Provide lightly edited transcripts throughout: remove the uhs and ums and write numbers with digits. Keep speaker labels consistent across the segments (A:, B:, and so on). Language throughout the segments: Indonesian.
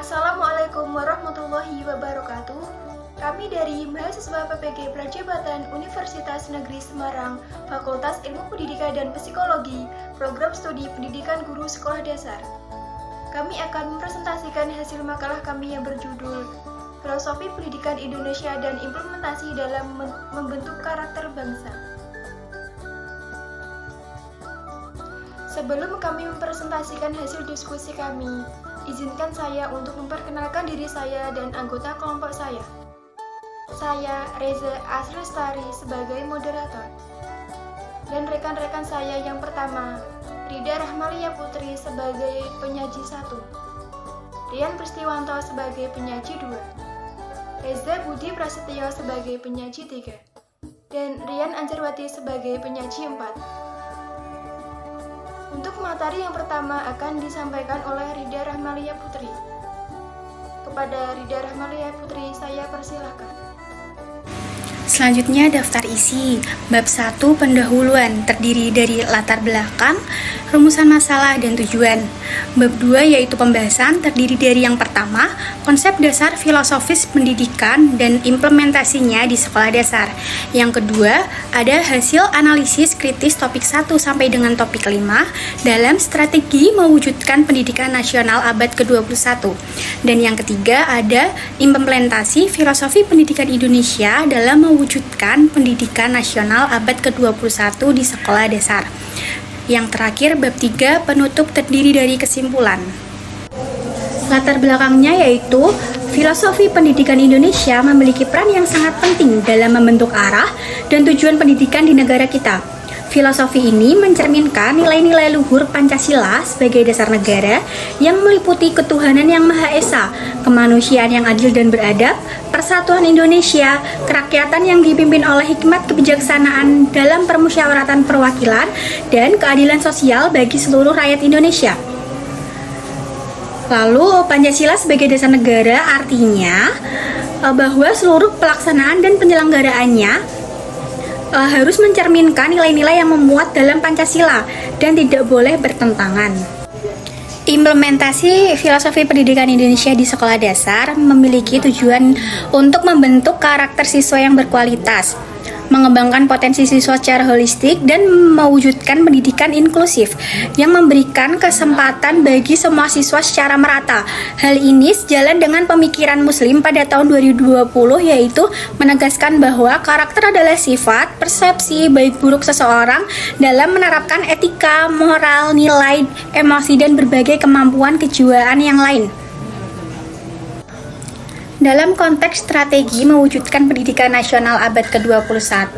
A: Assalamualaikum warahmatullahi wabarakatuh. Kami dari mahasiswa PPG Prajabatan Universitas Negeri Semarang, Fakultas Ilmu Pendidikan dan Psikologi, Program Studi Pendidikan Guru Sekolah Dasar. Kami akan mempresentasikan hasil makalah kami yang berjudul Filosofi Pendidikan Indonesia dan Implementasi dalam Membentuk Karakter Bangsa. Sebelum kami mempresentasikan hasil diskusi kami, izinkan saya untuk memperkenalkan diri saya dan anggota kelompok saya. Saya Reza Asrestari sebagai moderator. Dan rekan-rekan saya yang pertama, Rida Rahmalia Putri sebagai penyaji 1, Rian Pristiwanto sebagai penyaji 2, Reza Budi Prasetyo sebagai penyaji 3, dan Rian Anjarwati sebagai penyaji 4. Untuk materi yang pertama akan disampaikan oleh Rida Rahmalia Putri. Kepada Rida Rahmalia Putri, saya persilahkan.
B: Selanjutnya daftar isi. Bab 1 pendahuluan terdiri dari latar belakang, rumusan masalah, dan tujuan. Bab 2 yaitu pembahasan terdiri dari yang pertama, konsep dasar filosofis pendidikan dan implementasinya di sekolah dasar. Yang kedua, ada hasil analisis kritis topik 1 sampai dengan topik 5 dalam strategi mewujudkan pendidikan nasional abad ke-21. Dan yang ketiga, ada implementasi filosofi pendidikan Indonesia dalam mewujudkan pendidikan nasional abad ke-21 di sekolah dasar. Yang terakhir, bab 3 penutup terdiri dari kesimpulan. Latar belakangnya yaitu filosofi pendidikan Indonesia memiliki peran yang sangat penting dalam membentuk arah dan tujuan pendidikan di negara kita. Filosofi ini mencerminkan nilai-nilai luhur Pancasila sebagai dasar negara yang meliputi ketuhanan yang Maha Esa, kemanusiaan yang adil dan beradab, persatuan Indonesia, kerakyatan yang dipimpin oleh hikmat kebijaksanaan dalam permusyawaratan perwakilan, dan keadilan sosial bagi seluruh rakyat Indonesia. Lalu, Pancasila sebagai dasar negara artinya bahwa seluruh pelaksanaan dan penyelenggaraannya harus mencerminkan nilai-nilai yang memuat dalam Pancasila dan tidak boleh bertentangan. Implementasi filosofi pendidikan Indonesia di sekolah dasar memiliki tujuan untuk membentuk karakter siswa yang berkualitas, mengembangkan potensi siswa secara holistik, dan mewujudkan pendidikan inklusif yang memberikan kesempatan bagi semua siswa secara merata. Hal ini sejalan dengan pemikiran Muslim pada tahun 2020, yaitu menegaskan bahwa karakter adalah sifat, persepsi, baik buruk seseorang dalam menerapkan etika, moral, nilai, emosi, dan berbagai kemampuan kejiwaan yang lain. Dalam konteks strategi mewujudkan pendidikan nasional abad ke-21,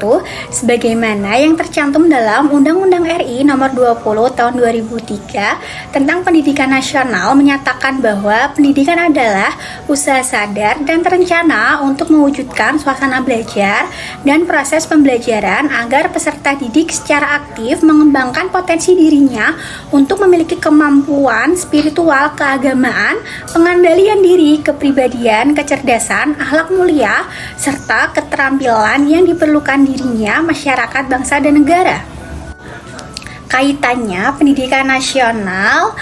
B: sebagaimana yang tercantum dalam Undang-Undang RI Nomor 20 Tahun 2003 tentang Pendidikan Nasional menyatakan bahwa pendidikan adalah usaha sadar dan terencana untuk mewujudkan suasana belajar dan proses pembelajaran agar peserta didik secara aktif mengembangkan potensi dirinya untuk memiliki kemampuan spiritual keagamaan, pengendalian diri, kepribadian, kecerdasan, akhlak mulia, serta keterampilan yang diperlukan dirinya, masyarakat, bangsa, dan negara. Kaitannya pendidikan nasional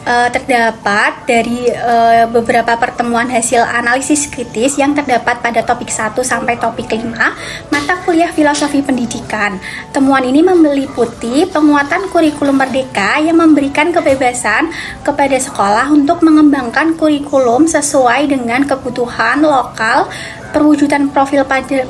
B: terdapat dari beberapa pertemuan hasil analisis kritis yang terdapat pada topik 1 sampai topik 5 mata kuliah filosofi pendidikan. Temuan ini meliputi penguatan kurikulum merdeka yang memberikan kebebasan kepada sekolah untuk mengembangkan kurikulum sesuai dengan kebutuhan lokal, perwujudan profil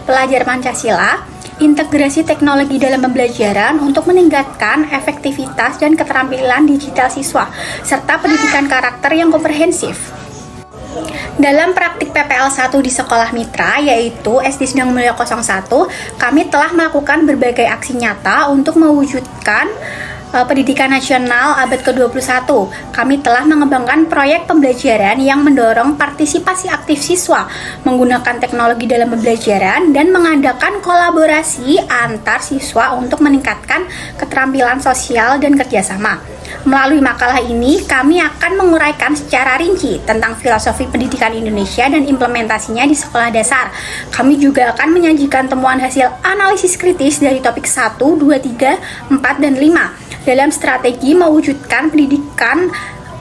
B: pelajar Pancasila, integrasi teknologi dalam pembelajaran untuk meningkatkan efektivitas dan keterampilan digital siswa, serta pendidikan karakter yang komprehensif. Dalam praktik PPL 1 di sekolah mitra, yaitu SD Sedang Mulia 01, kami telah melakukan berbagai aksi nyata untuk mewujudkan pendidikan nasional abad ke-21. Kami telah mengembangkan proyek pembelajaran yang mendorong partisipasi aktif siswa, menggunakan teknologi dalam pembelajaran, dan mengadakan kolaborasi antar siswa untuk meningkatkan keterampilan sosial dan kerjasama. Melalui makalah ini, kami akan menguraikan secara rinci tentang filosofi pendidikan Indonesia dan implementasinya di sekolah dasar. Kami juga akan menyajikan temuan hasil analisis kritis dari topik 1, 2, 3, 4, dan 5 dalam strategi mewujudkan pendidikan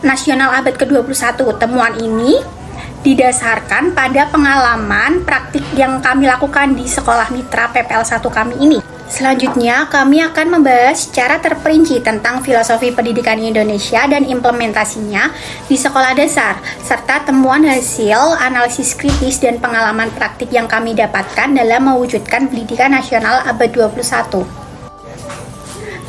B: nasional abad ke-21. Temuan ini didasarkan pada pengalaman praktik yang kami lakukan di sekolah mitra PPL 1 kami ini. Selanjutnya, kami akan membahas secara terperinci tentang filosofi pendidikan Indonesia dan implementasinya di sekolah dasar, serta temuan hasil analisis kritis dan pengalaman praktik yang kami dapatkan dalam mewujudkan pendidikan nasional abad 21.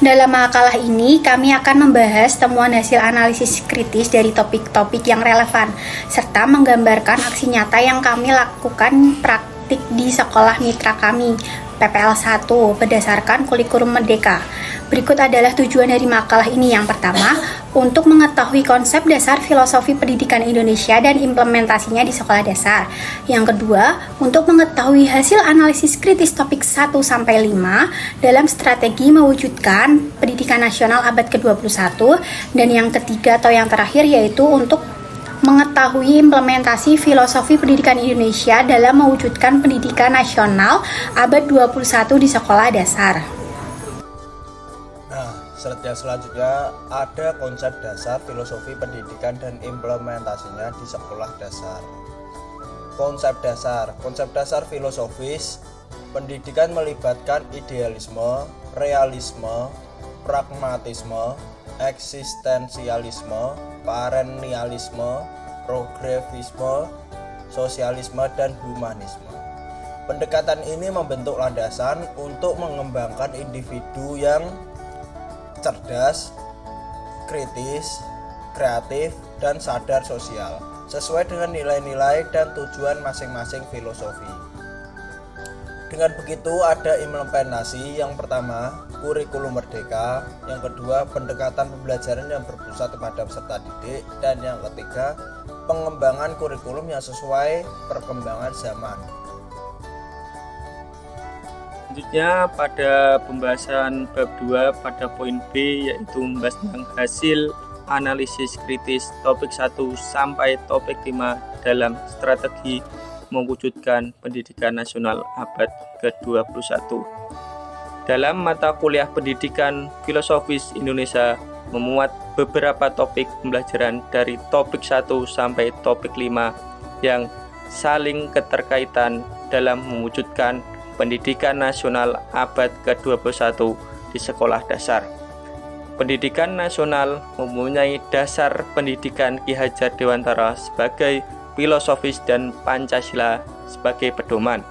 B: Dalam makalah ini, kami akan membahas temuan hasil analisis kritis dari topik-topik yang relevan, serta menggambarkan aksi nyata yang kami lakukan praktik di sekolah mitra kami, PPL 1, berdasarkan kurikulum Merdeka. Berikut adalah tujuan dari makalah ini. Yang pertama, untuk mengetahui konsep dasar filosofi pendidikan Indonesia dan implementasinya di sekolah dasar. Yang kedua, untuk mengetahui hasil analisis kritis topik 1-5 dalam strategi mewujudkan pendidikan nasional abad ke-21. Dan yang ketiga atau yang terakhir yaitu untuk mengetahui implementasi filosofi pendidikan Indonesia dalam mewujudkan pendidikan nasional abad 21 di sekolah dasar.
C: Slide yang selanjutnya ada konsep dasar filosofi pendidikan dan implementasinya di sekolah dasar. Konsep dasar filosofis pendidikan melibatkan idealisme, realisme, pragmatisme, eksistensialisme, perennialisme, progresisme, sosialisme, dan humanisme. Pendekatan ini membentuk landasan untuk mengembangkan individu yang cerdas, kritis, kreatif, dan sadar sosial, sesuai dengan nilai-nilai dan tujuan masing-masing filosofi. Dengan begitu ada implementasi. Yang pertama, kurikulum Merdeka. Yang kedua, pendekatan pembelajaran yang berpusat kepada peserta didik. Dan yang ketiga, pengembangan kurikulum yang sesuai perkembangan zaman.
D: Selanjutnya pada pembahasan bab 2 pada poin B, yaitu membahas tentang hasil analisis kritis topik 1 sampai topik 5 dalam strategi mewujudkan pendidikan nasional abad ke-21. Dalam mata kuliah pendidikan filosofis Indonesia memuat beberapa topik pembelajaran dari topik 1 sampai topik 5 yang saling keterkaitan dalam mewujudkan pendidikan nasional abad ke-21 di sekolah dasar. Pendidikan nasional mempunyai dasar pendidikan Ki Hajar Dewantara sebagai filosofis dan Pancasila sebagai pedoman.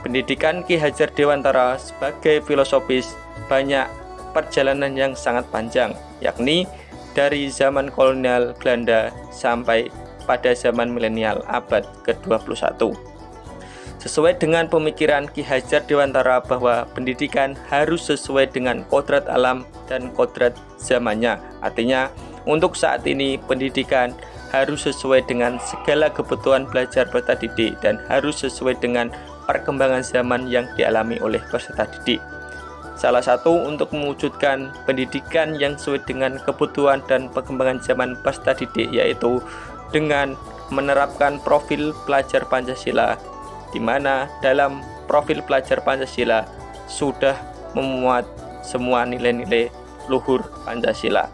D: Pendidikan Ki Hajar Dewantara sebagai filosofis banyak perjalanan yang sangat panjang, yakni dari zaman kolonial Belanda sampai pada zaman milenial abad ke-21. Sesuai dengan pemikiran Ki Hajar Dewantara bahwa pendidikan harus sesuai dengan kodrat alam dan kodrat zamannya. Artinya, untuk saat ini pendidikan harus sesuai dengan segala kebutuhan belajar peserta didik dan harus sesuai dengan perkembangan zaman yang dialami oleh peserta didik. Salah satu untuk mewujudkan pendidikan yang sesuai dengan kebutuhan dan perkembangan zaman peserta didik yaitu dengan menerapkan profil pelajar Pancasila, di mana dalam profil pelajar Pancasila sudah memuat semua nilai-nilai luhur Pancasila.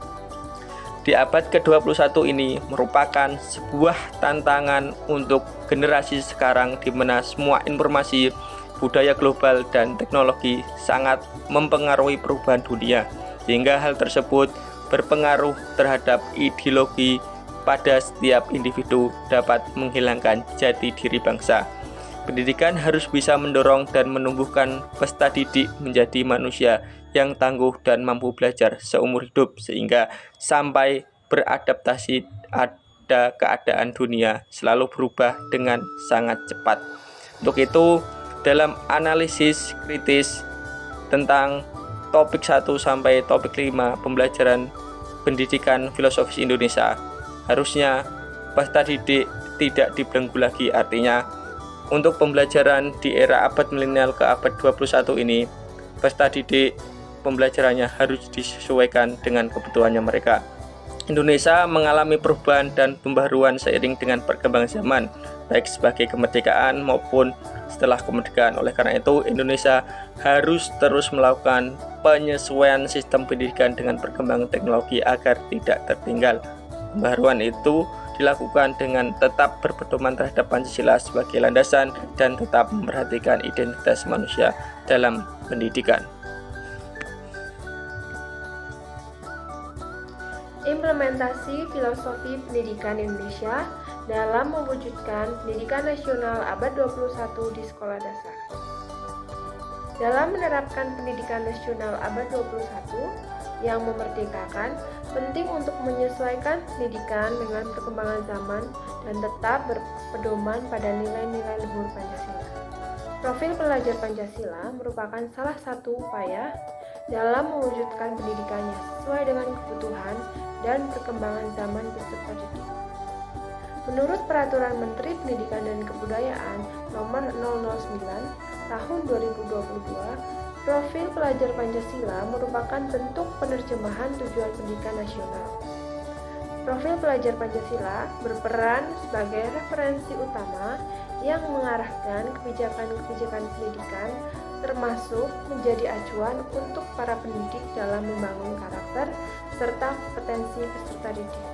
D: Di abad ke-21 ini merupakan sebuah tantangan untuk generasi sekarang di mana semua informasi, budaya global, dan teknologi sangat mempengaruhi perubahan dunia, sehingga hal tersebut berpengaruh terhadap ideologi pada setiap individu dapat menghilangkan jati diri bangsa. Pendidikan harus bisa mendorong dan menumbuhkan peserta didik menjadi manusia yang tangguh dan mampu belajar seumur hidup sehingga sampai beradaptasi pada keadaan dunia selalu berubah dengan sangat cepat. Untuk itu, dalam analisis kritis tentang topik 1 sampai topik 5 pembelajaran pendidikan filosofis Indonesia, harusnya peserta didik tidak dibelenggu lagi. Artinya, untuk pembelajaran di era abad milenial ke abad 21 ini, peserta didik pembelajarannya harus disesuaikan dengan kebutuhannya mereka. Indonesia mengalami perubahan dan pembaharuan seiring dengan perkembangan zaman, baik sebagai kemerdekaan maupun setelah kemerdekaan. Oleh karena itu, Indonesia harus terus melakukan penyesuaian sistem pendidikan dengan perkembangan teknologi agar tidak tertinggal. Pembaruan itu dilakukan dengan tetap berpedoman terhadap Pancasila sebagai landasan dan tetap memperhatikan identitas manusia dalam pendidikan.
A: Implementasi filosofi pendidikan Indonesia dalam mewujudkan pendidikan nasional abad 21 di sekolah dasar. Dalam menerapkan pendidikan nasional abad 21 yang memerdekakan, penting untuk menyesuaikan pendidikan dengan perkembangan zaman dan tetap berpedoman pada nilai-nilai luhur Pancasila. Profil pelajar Pancasila merupakan salah satu upaya dalam mewujudkan pendidikannya sesuai dengan kebutuhan dan perkembangan zaman peserta didik. Menurut Peraturan Menteri Pendidikan dan Kebudayaan Nomor 009 Tahun 2022, profil pelajar Pancasila merupakan bentuk penerjemahan tujuan pendidikan nasional. Profil pelajar Pancasila berperan sebagai referensi utama yang mengarahkan kebijakan-kebijakan pendidikan, termasuk menjadi acuan untuk para pendidik dalam membangun karakter serta kompetensi peserta didik.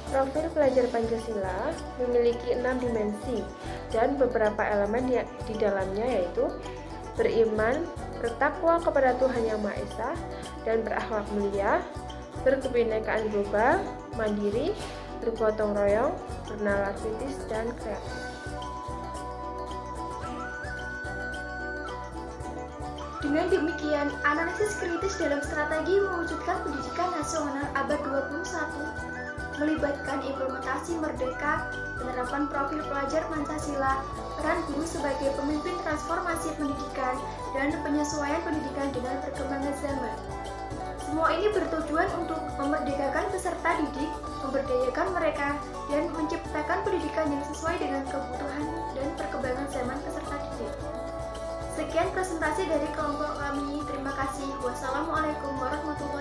A: Profil pelajar Pancasila memiliki 6 dimensi dan beberapa elemen di dalamnya, yaitu beriman, bertakwa kepada Tuhan Yang Maha Esa dan berakhlak mulia, berkebinekaan global, mandiri, bergotong royong, bernalar kritis, dan kreatif.
B: Dengan demikian, analisis kritis dalam strategi mewujudkan pendidikan nasional abad 21 melibatkan implementasi merdeka, penerapan profil pelajar Pancasila, peran guru sebagai pemimpin transformasi pendidikan, dan penyesuaian pendidikan dengan perkembangan zaman. Semua ini bertujuan untuk memerdekakan peserta didik, memberdayakan mereka, dan menciptakan pendidikan yang sesuai dengan kebutuhan dan perkembangan zaman peserta didik. Sekian presentasi dari kelompok kami. Terima kasih. Wassalamualaikum warahmatullahi wabarakatuh.